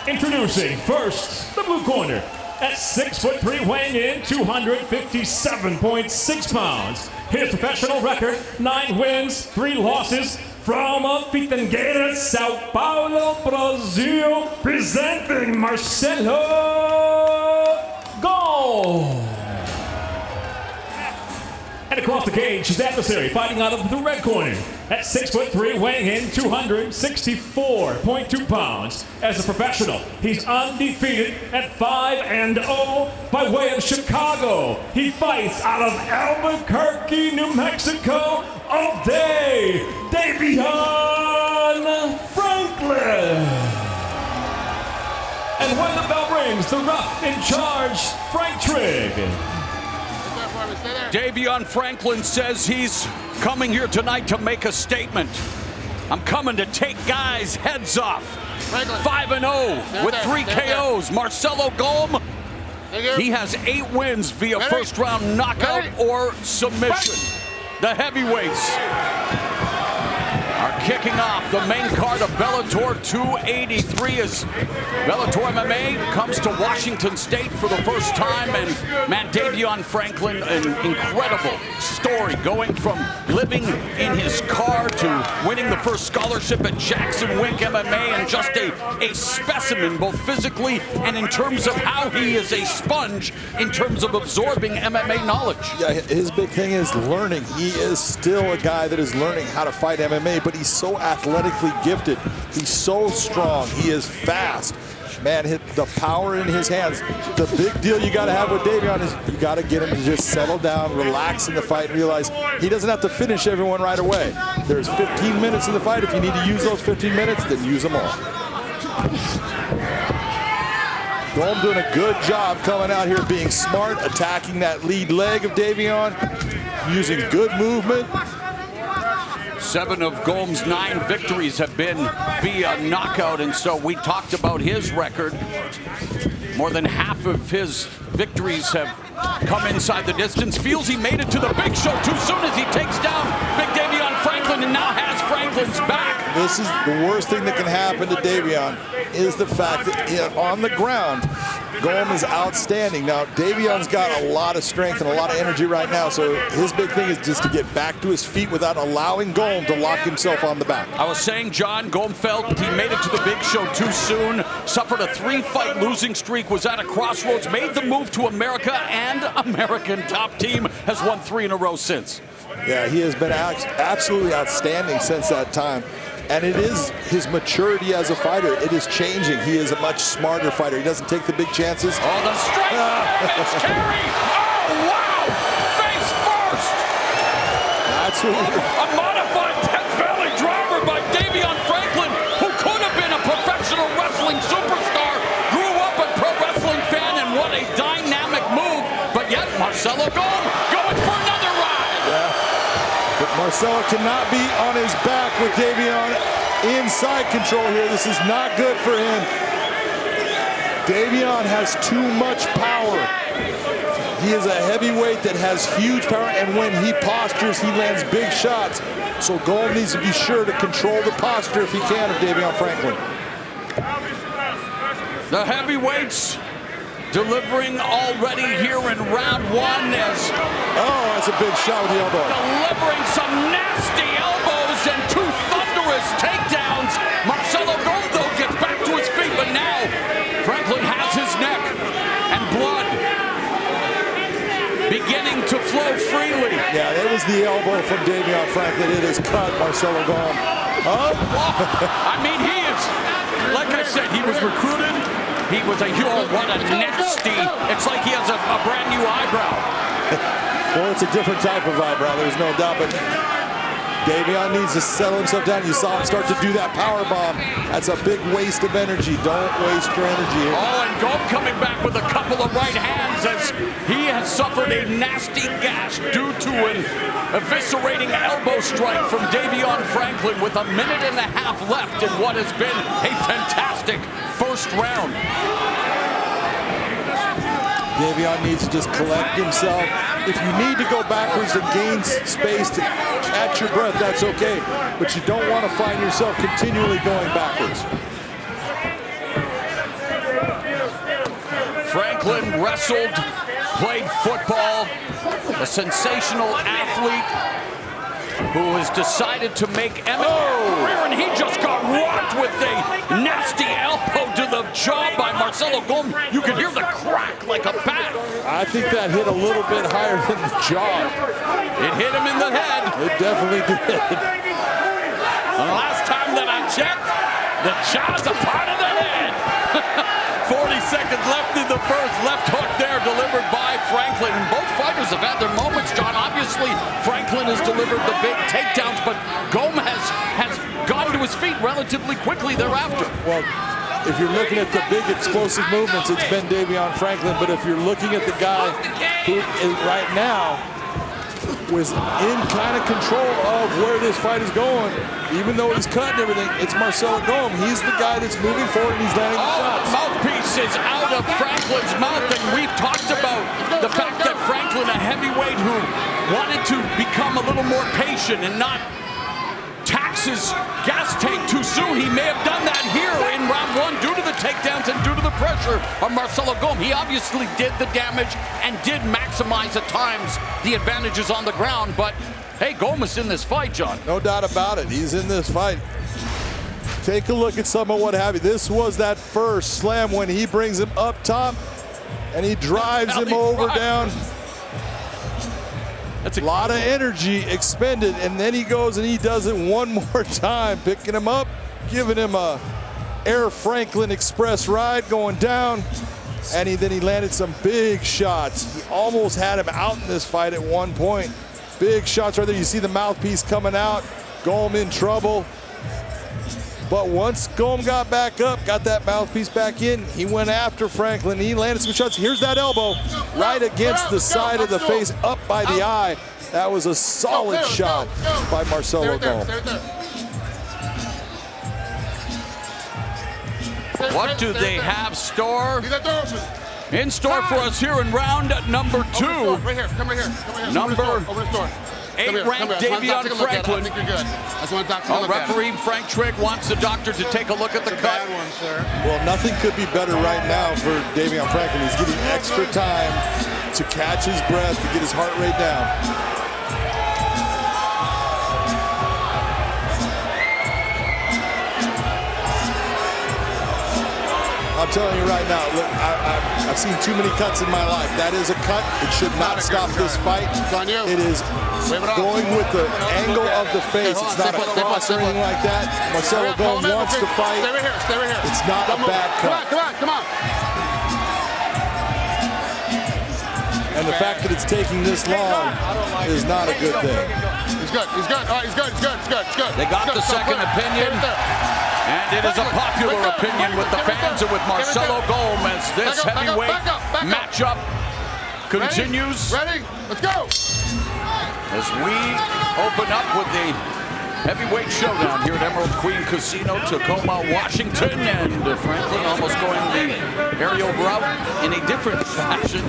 Introducing first, the blue corner. At 6'3", weighing in 257.6 pounds. His professional record, 9 wins, 3 losses. From Fittengueira, Sao Paulo, Brazil, presenting Marcelo Golm. And across the cage, his adversary fighting out of the red corner. At 6'3", weighing in 264.2 pounds. As a professional, he's undefeated at 5-0 by way of Chicago. He fights out of Albuquerque, New Mexico, all day, Davion Franklin. And when the bell rings, the rough in charge, Frank Trigg. Davion Franklin says he's coming here tonight to make a statement. I'm coming to take guys' heads off. 5-0 with 3 KOs. Marcelo Golm, he has 8 wins via first-round knockout or submission. The heavyweights are kicking off the main card of Bellator 283 as Bellator MMA comes to Washington State for the first time. And man, Davion Franklin, an incredible story, going from living in his car to winning the first scholarship at Jackson Wink MMA, and just a specimen both physically and in terms of how he is a sponge in terms of absorbing MMA knowledge. Yeah, his big thing is learning. He is still a guy that is learning how to fight MMA, but he's so athletically gifted. He's so strong. He is fast. Man, the power in his hands. The big deal you got to have with Davion is you got to get him to just settle down, relax in the fight, and realize he doesn't have to finish everyone right away. There's 15 minutes in the fight. If you need to use those 15 minutes, then use them all. Golm doing a good job coming out here, being smart, attacking that lead leg of Davion, using good movement. 7 of Golm's 9 victories have been via knockout, and so we talked about his record. More than half of his victories have come inside the distance. Feels he made it to the big show too soon as he takes down big Davion Franklin, and now has Franklin's back. This is the worst thing that can happen to Davion, is the fact that on the ground, Golm is outstanding. Now, Davion's got a lot of strength and a lot of energy right now, so his big thing is just to get back to his feet without allowing Golm to lock himself on the back. I was saying, John, Golm felt he made it to the big show too soon, suffered a 3-fight losing streak, was at a crossroads, made the move to America, and American top team has won 3 in a row since. Yeah, he has been absolutely outstanding since that time. And it is his maturity as a fighter. It is changing. He is a much smarter fighter. He doesn't take the big chances. Oh, the straight face carry! Oh, wow! Face first! That's what a modified Death Valley driver by Davion Franklin, who could have been a professional wrestling superstar, grew up a pro wrestling fan, and what a dynamic move. But yet, Marcelo Golm going for another ride. Yeah. But Marcelo cannot be on his back with Davion inside control here. This is not good for him. Davion has too much power. He is a heavyweight that has huge power, and when he postures, he lands big shots. So Golm needs to be sure to control the posture if he can of Davion Franklin. The heavyweights delivering already here in round 1 as... Oh, that's a big shot with the elbow. Delivering some nasty elbows and 2 thunderous takedowns. Marcelo Golm, though, gets back to his feet, but now Franklin has his neck and blood beginning to flow freely. Yeah, that was the elbow from Davion Franklin. It has cut Marcelo Golm. Oh. I mean, he is, like I said, he was recruited. He was a hero. What a nasty. It's like he has a brand new eyebrow. Well, it's a different type of eyebrow, there's no doubt, but Davion needs to settle himself down. You saw him start to do that power bomb. That's a big waste of energy. Don't waste your energy here. Oh, and Golm coming back with a couple of right hands as he has suffered a nasty gash due to an eviscerating elbow strike from Davion Franklin with 1.5 minutes left in what has been a fantastic first round. Davion needs to just collect himself. If you need to go backwards and gain space to catch your breath, that's okay. But you don't want to find yourself continually going backwards. Franklin wrestled, played football, a sensational athlete who has decided to make MMA career, and he just got rocked with a nasty elbow to the jaw by Marcelo Golm. You could hear the crack like a bat. I think that hit a little bit higher than the jaw. It hit him in the head. It definitely did. The last time that I checked, the jaw's a part of the head. 40 seconds left in the first. Left hook there delivered by Franklin. Both fighters have had their moments, John. Obviously, Franklin has delivered the big takedowns, but Golm has gotten to his feet relatively quickly thereafter. Well, if you're looking at the big explosive movements, it's been Davion Franklin. But if you're looking at the guy who is right now was in kind of control of where this fight is going, even though he's cutting everything, it's Marcelo Golm. He's the guy that's moving forward and he's landing the shots. Mouthpiece is out of Franklin's mouth, and we've talked about the fact that Franklin, a heavyweight who wanted to become a little more patient and not tax his gas tank too soon. He may have done that here in round one due to the takedowns and due to the pressure of Marcelo Golm. He obviously did the damage and did maximize at times the advantages on the ground, but hey, Golm is in this fight, John. No doubt about it. He's in this fight. Take a look at some of what have you. This was that first slam when he brings him up top and he drives him over down. That's a lot of energy expended, and then he goes and he does it one more time, picking him up, giving him a Air Franklin Express ride going down, and then he landed some big shots. He almost had him out in this fight at one point. Big shots right there. You see the mouthpiece coming out. Golm in trouble. But once Golm got back up, got that mouthpiece back in, he went after Franklin. He landed some shots. Here's that elbow right against the side of the face, up by the eye. That was a solid shot by Marcelo Golm. What do they have in store for us here in round number two? Right here, come right here. Number over the store. 8-ranked Davion Franklin. I think you're good. That's what doctor Oh, referee Frank Trigg wants the doctor to take a look at the cut. Bad one, sir. Well, nothing could be better right now for Davion Franklin. He's getting extra time to catch his breath, to get his heart rate down. I'm telling you right now, look, I've seen too many cuts in my life. That is a cut. It should not stop this fight. It is going with the angle of the face. It's not a cross or anything like that. Marcelo Golm wants to fight. Stay right here. It's not a bad cut. Come on. And the fact that it's taking this long is not a good thing. He's good. All right, he's good. They got the second opinion. And it is a popular opinion with the fans and with Marcelo Golm as this heavyweight matchup continues. Ready? Let's go. As we open up with the heavyweight showdown here at Emerald Queen Casino, Tacoma, Washington, and Franklin almost going the aerial route in a different fashion.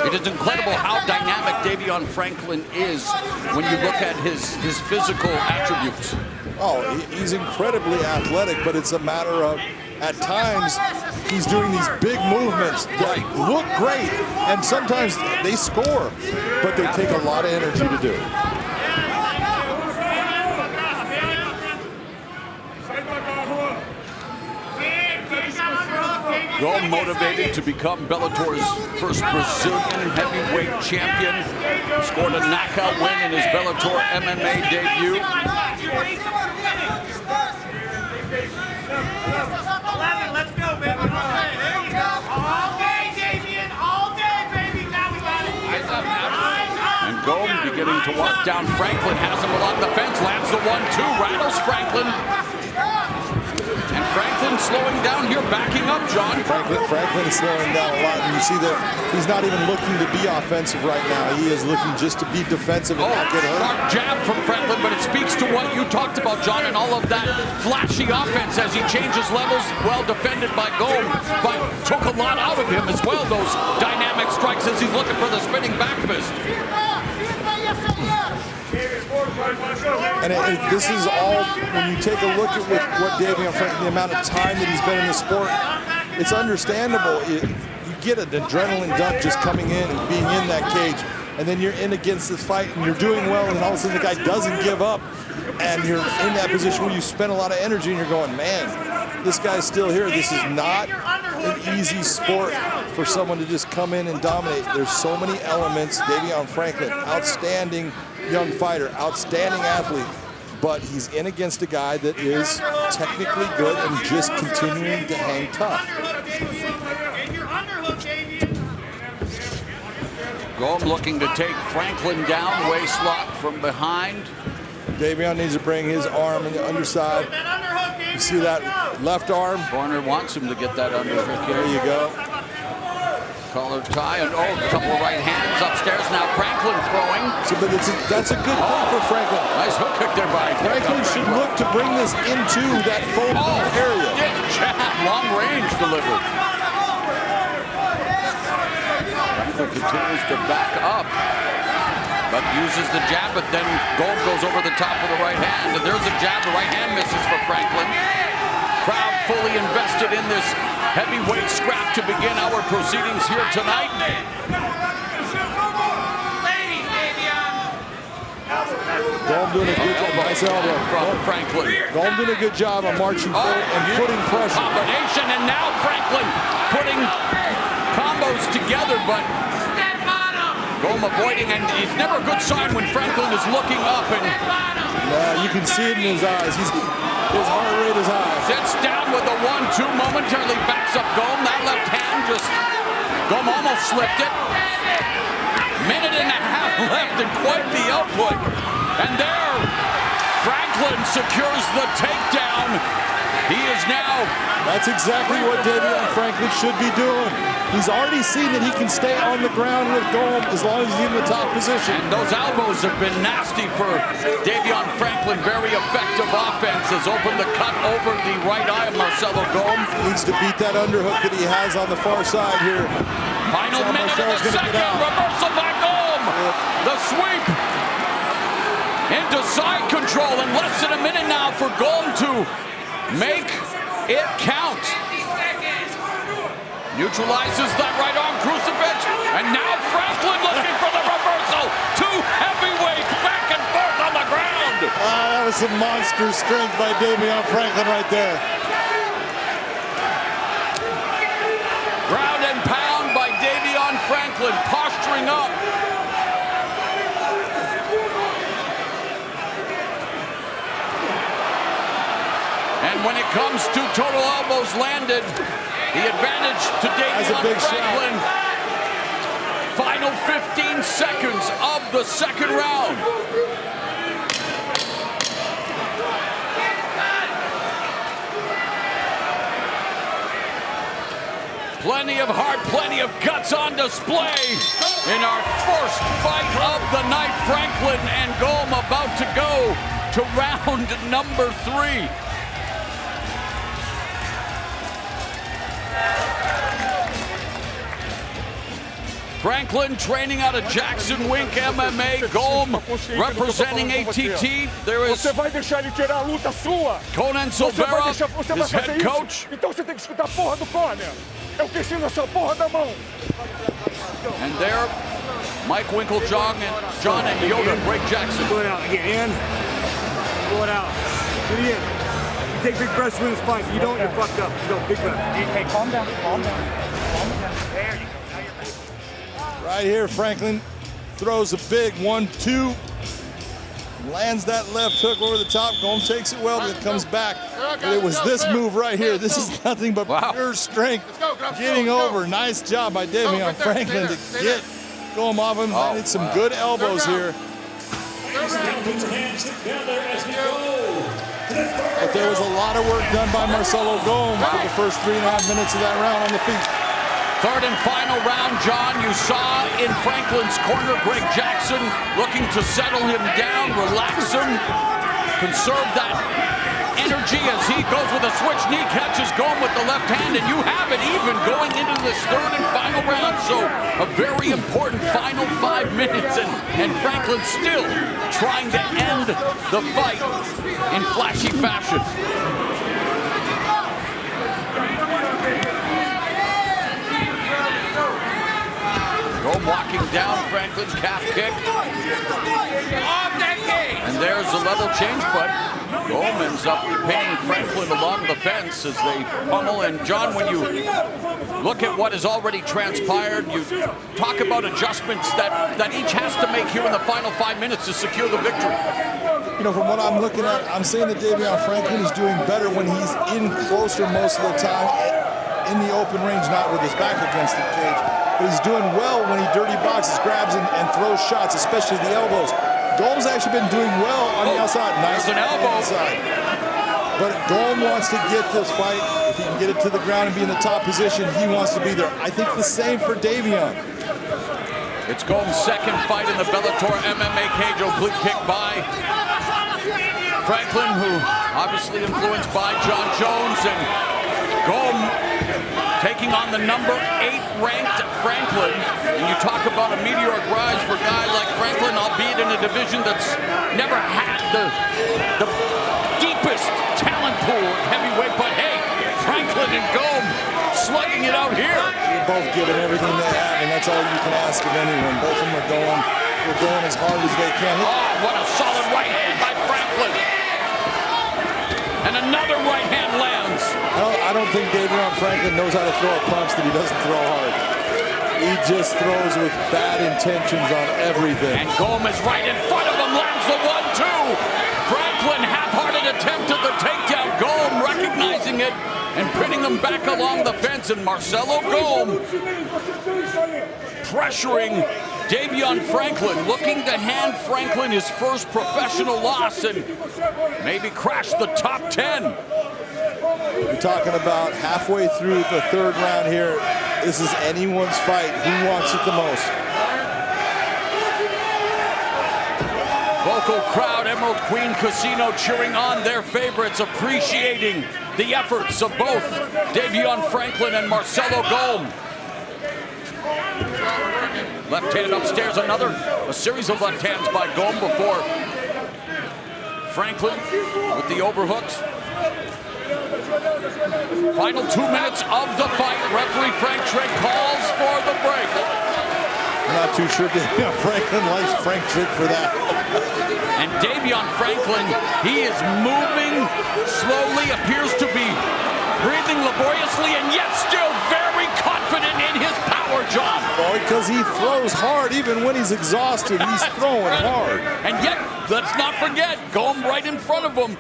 It is incredible how dynamic Davion Franklin is when you look at his physical attributes. Oh, he's incredibly athletic, but it's a matter of, at times, he's doing these big movements that look great, and sometimes they score, but they take a lot of energy to do. Golm motivated to become Bellator's first Brazilian heavyweight champion. Scored a knockout win in his Bellator MMA debut. Let's go, baby. There you go. All day, Davion. All day, baby. Now we got it. And Golm beginning to walk down Franklin. Has him along the fence. Lands the 1-2. Rattles Franklin. And Franklin slowing down here, backing up, John. Franklin is slowing down a lot, and you see that he's not even looking to be offensive right now. He is looking just to be defensive and not get hurt. Smart jab from Franklin, but it speaks to what you talked about, John, and all of that flashy offense as he changes levels. Well defended by Golm, but took a lot out of him as well, those dynamic strikes as he's looking for the spinning back fist. And this is all, when you take a look at what Davion Franklin, the amount of time that he's been in the sport, it's understandable. You get an adrenaline dump just coming in and being in that cage, and then you're in against this fight and you're doing well, and all of a sudden the guy doesn't give up, and you're in that position where you spend a lot of energy and you're going, man, this guy's still here. This is not an easy sport for someone to just come in and dominate. There's so many elements. Davion Franklin, outstanding young fighter, outstanding athlete, but he's in against a guy that is technically good and just continuing to hang tough. Golm looking to take Franklin down, waist lock from behind. Davion needs to bring his arm in the underside. You see that left arm? Corner wants him to get that underhook here. There you go. Collar tie, and a couple of right hands upstairs. Now Franklin throwing. So, but that's a good thing for Franklin. Nice hook kick there by Franklin should look to bring this into that full area. Jab, long range delivered. Franklin continues to back up, but uses the jab, but then Golm goes over the top of the right hand, and there's a jab. The right hand misses for Franklin. Crowd fully invested in this heavyweight scrap to begin our proceedings here tonight. Golm doing a good job. Nice elbow from Franklin. Golm doing a good job on marching forward and putting pressure. Combination, and now Franklin putting combos together, but Golm avoiding, and it's never a good sign when Franklin is looking up, and you can see it in his eyes. His heart rate is high. Sits down with a 1-2, momentarily backs up Golm. That left hand just, Golm almost slipped it. Minute and a half left and quite the output. And there, Franklin secures the takedown. He is now. That's exactly what Davion Franklin should be doing. He's already seen that he can stay on the ground with Golm as long as he's in the top position. And those elbows have been nasty for Davion Franklin. Very effective offense has opened the cut over the right eye of Marcelo Golm. Needs to beat that underhook that he has on the far side here. Final minute of the second. Reversal by Golm. The sweep into side control in less than a minute now for Golm to make it count. Neutralizes that right arm crucifix, and now Franklin looking for the reversal. Two heavyweights back and forth on the ground. That was some monster strength by Davion Franklin right there. Ground and pound by Davion Franklin, posturing up. And when it comes to total elbows landed, the advantage to Davion Franklin. Final 15 seconds of the second round. Plenty of heart, plenty of guts on display in our first fight of the night. Franklin and Golm about to go to round number 3. Franklin training out of Jackson Wink MMA. Golm representing ATT. There is Você vai deixar ele tirar a luta sua? Conan Você vai Silveira, deixar, você vai his fazer head isso? coach. Então você tem que escutar a porra do corner. Eu que ensino essa porra da mão. And there, Mike Winkeljohn and John and Yoda break Jackson. Go it out. Get in. Go it out. Get in. You take big breaths when it's fine. If you don't, you're fucked up. Let's go. Big breath. Hey, calm down. Calm down. Calm down. There you go. Now you're ready. Right here, Franklin throws a big 1-2. Lands that left hook over the top. Golm takes it well, but it comes back. But it was this move right here. This is nothing but pure strength. Getting over. Nice job by Davion Franklin to get Golm off him. Landed some good elbows here. But there was a lot of work done by Marcelo Golm for the first 3.5 minutes of that round on the feet. Third and final round, John. You saw in Franklin's corner, Greg Jackson looking to settle him down, relax him, conserve that energy as he goes with a switch knee, catches Golm with the left hand, and you have it even going into this third and final round. So a very important final 5 minutes, and Franklin still trying to end the fight in flashy fashion. down. Franklin, calf kick. And there's a level change, but Golm ends up pinning Franklin along the fence as they pummel. And John, when you look at what has already transpired, you talk about adjustments that each has to make here in the final 5 minutes to secure the victory. You know, from what I'm looking at, I'm saying that Davion Franklin is doing better when he's in closer most of the time, in the open range, not with his back against the cage. But he's doing well when he dirty boxes, grabs and throws shots, especially the elbows. Golm's actually been doing well on the outside. Nice an elbow. Inside. But Golm wants to get this fight. If he can get it to the ground and be in the top position, he wants to be there. I think the same for Davion. It's Golm's second fight in the Bellator MMA cage. Oblique kick by Franklin, who obviously influenced by John Jones, and Golm taking on the number 8 ranked Franklin. And you talk about a meteoric rise for a guy like Franklin, albeit in a division that's never had the deepest talent pool of heavyweight. But hey, Franklin and Golm slugging it out here. They're both giving everything they have, and that's all you can ask of anyone. Both of them are going as hard as they can. Oh, what a solid right hand by Franklin. And another right hand lands. I don't think Davion Franklin knows how to throw a punch that he doesn't throw hard. He just throws with bad intentions on everything. And Golm is right in front of him, lands the 1-2. Franklin, half-hearted attempt at the takedown. Golm recognizing it and pinning him back along the fence. And Marcelo Golm pressuring Davion Franklin, looking to hand Franklin his first professional loss and maybe crash the top 10. You're talking about halfway through the third round here. This is anyone's fight. Who wants it the most? Vocal crowd, Emerald Queen Casino cheering on their favorites, appreciating the efforts of both Davion Franklin and Marcelo Golm. Left hand upstairs, a series of left hands by Golm before Franklin with the overhooks. Final 2 minutes of the fight. Referee Frank Trigg calls for the break. I'm not too sure Davion Franklin likes Frank Trigg for that. And Davion Franklin, he is moving slowly, appears to be breathing laboriously, and yet still very confident in his power, John. Oh, because he throws hard even when he's exhausted. He's throwing hard. And yet, let's not forget, Golm right in front of him.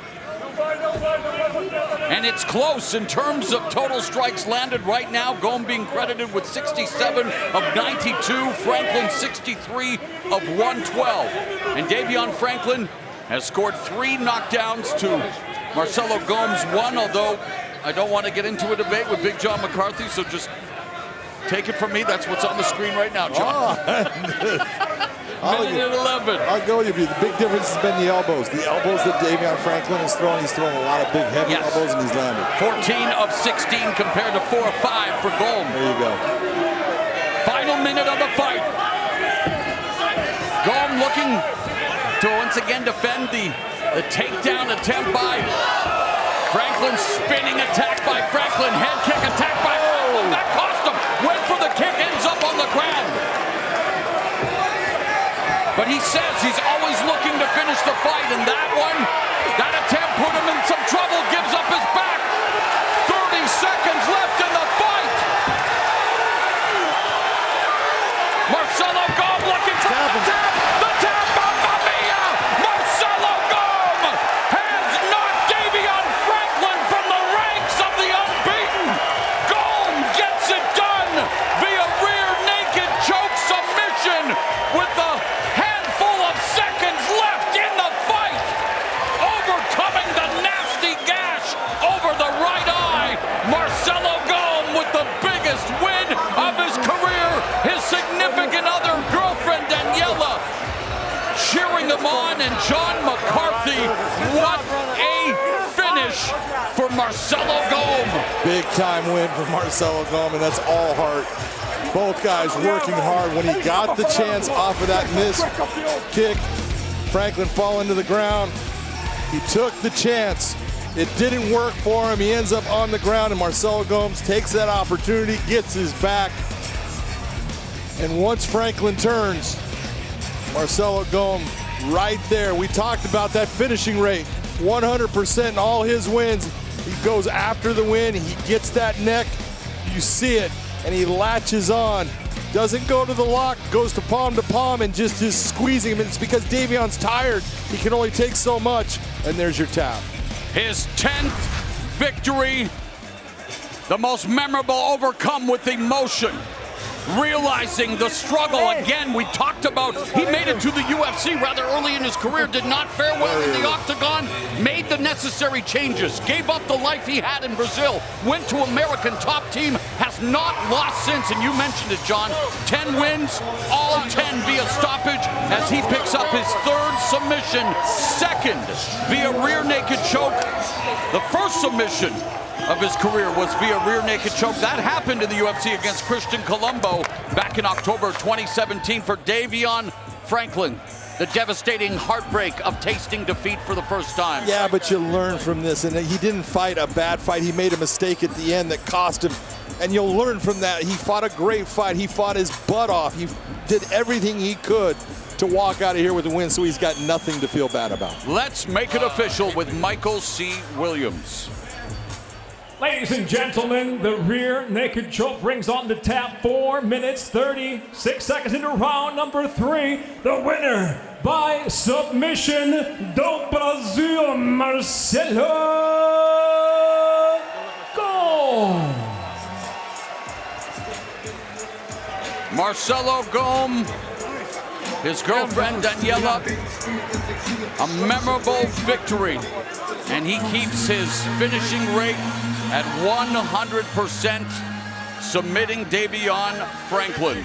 And it's close in terms of total strikes landed right now. Golm being credited with 67 of 92. Franklin 63 of 112. And Davion Franklin has scored 3 knockdowns to Marcelo Golm's 1, although I don't want to get into a debate with Big John McCarthy, so just take it from me. That's what's on the screen right now, John. Minute 11. I'll go with you. The big difference has been the elbows. The elbows that Davion Franklin is throwing, he's throwing a lot of big, heavy elbows, and he's landed. 14 of 16 compared to 4 of 5 for Golm. There you go. Final minute of the fight. Golm looking to once again defend the takedown attempt by Franklin. Spinning attack by Franklin. Head kick attack by Franklin. That cost him. Went for the kick, ends up on the ground. But he says he's always looking to finish the fight, and that attempt put him in some trouble, gives up his back. 30 seconds left in the fight. Marcelo Golm looking for the tap. The tap, Mamma Mia! Marcelo Golm has knocked Davion Franklin from the ranks of the unbeaten. Golm gets it done via rear naked choke submission with the seconds left in the fight, overcoming the nasty gash over the right eye. Marcelo Golm with the biggest win of his career. His significant other, girlfriend Daniela, cheering him on, and John McCarthy, what a finish for Marcelo Golm. Big time win for Marcelo Golm, and that's all heart. Both guys working hard. When he got the chance off of that missed kick, Franklin falling to the ground. He took the chance. It didn't work for him. He ends up on the ground, and Marcelo Golm takes that opportunity, gets his back. And once Franklin turns, Marcelo Golm right there. We talked about that finishing rate, 100% in all his wins. He goes after the win, he gets that neck, you see it, and he latches on. Doesn't go to the lock, goes to palm, and just is squeezing him. It's because Davion's tired. He can only take so much, and there's your tap. His 10th victory, the most memorable, overcome with emotion. Realizing the struggle again, we talked about, he made it to the UFC rather early in his career, did not fare well in the octagon, made the necessary changes, gave up the life he had in Brazil, went to American top team, has not lost since, and you mentioned it, John, 10 wins, all 10 via stoppage, as he picks up his 3rd submission, 2nd via rear naked choke. The first submission of his career was via rear naked choke. That happened in the UFC against Christian Colombo back in October 2017 for Davion Franklin. The devastating heartbreak of tasting defeat for the first time. Yeah, but you learn from this, and he didn't fight a bad fight. He made a mistake at the end that cost him, and you'll learn from that. He fought a great fight. He fought his butt off. He did everything he could to walk out of here with a win, so he's got nothing to feel bad about. Let's make it official with Michael C. Williams. Ladies and gentlemen, the rear naked choke brings on the tap 4 minutes 36 seconds into round number 3. The winner by submission do Brasil, Marcelo Golm. Marcelo Golm, his girlfriend Daniela, a memorable victory, and he keeps his finishing rate at 100%, submitting Davion Franklin.